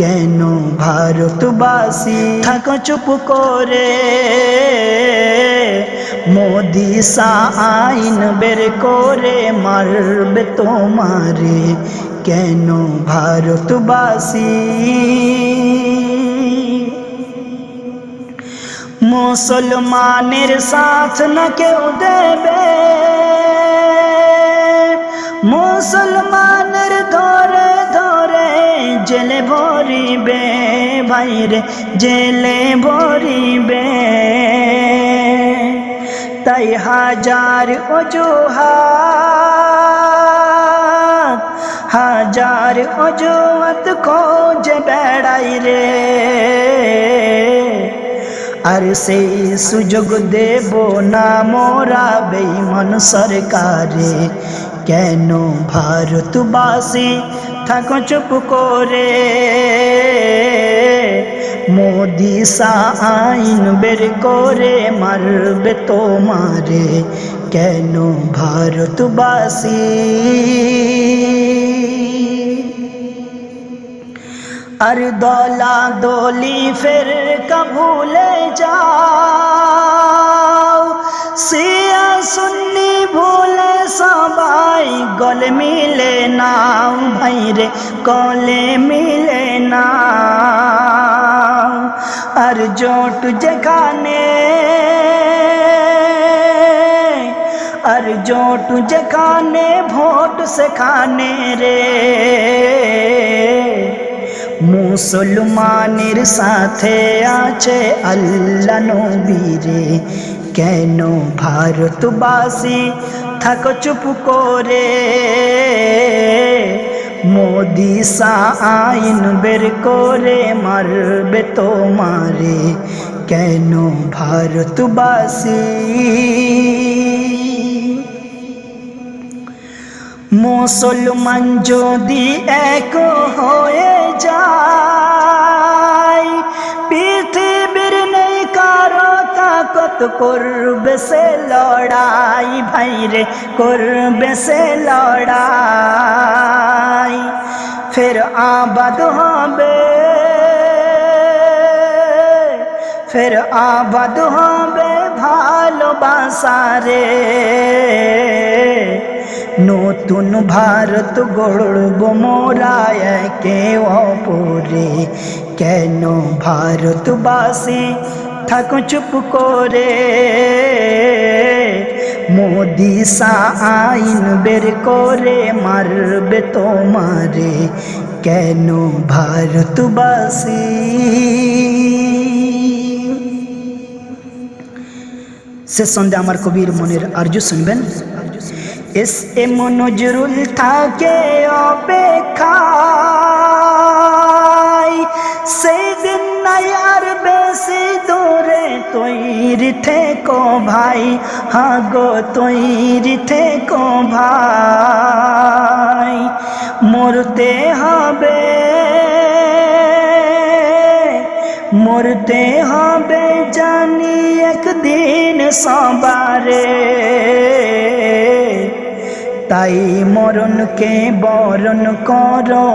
কেন ভারতবাসী থাকো চুপ করে, মোদি আইন বের করে মারবে তোমারে, কেন ভারতবাসী। মুসলমানের সাথ না কেউ দেবে, মুসলমানের ধরে ধরে জেলে ভরিবে, ভাইরে জেলে ভরিবে। তাই হাজার অজুহাত, হাজার অজুহাত খোঁজে বেড়াই রে, আর সেই সুযোগ দেব না মোরা বেঈমান সরকারে, কেন ভারতবাসী থাকো চুপ করে, মোদি আইন বের করে মারবে তোমারে, কেন ভারতবাসী। আর দলা দলি ফের ভুলে যাও, শিয়া সুন্নি ভুলে সবাই গলে মিলে নাও, ভাইরে গলে মিলে নাও। আর জোট যেখানে, আর জোট যেখানে ভোট সেখানে রে, মুসলমানের সাথে আছে আল্লাহ নবী রে, কেন ভারতবাসী থাকো চুপ করে, মোদি আইন বের করে মারবে তোমারে, কেন ভারতবাসী। মুসলমান যদি এক হয়ে যায়, পৃথিবীর নেই কারো তাকত করবে সে লড়াই, ভাইরে করবে সে লড়াই। ফের আবাদ হবে, ফের আবাদ হবে ভালোবাসা রে, নতুন ভারত গড়ব মোরা একে অপরে, কেন ভারতবাসী থাকো চুপ করে, মোদি আইন বের করে মারবে তোমারে, কেন ভারতবাসী। শেষ সন্ধ্যে আমার কবির মনের আরজু শুনবেন। এস এম নজরুল থাকে অপেক্ষায়, সেই দিন নাই আর বেশি দূরে, তৈরি থেকো ভাই, হ্যাঁ গো তৈরি থেকো ভাই। মরতে হবে, মরতে হবে জানি একদিন সবারে, তাই মরণকে বরণ করো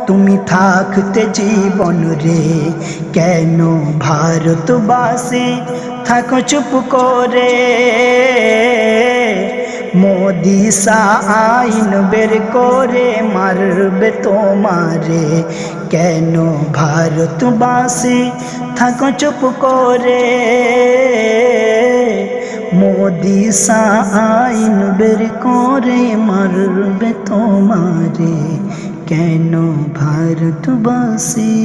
তুমি থাকতে জীবন রে, কেন ভারতবাসী থাকো চুপ করে, মোদি আইন বের করে মারবে তোমারে, কেন ভারতবাসী থাকো চুপ করে, মোদি আইন বের করে মারবে তোমারে, কেন ভারতবাসী।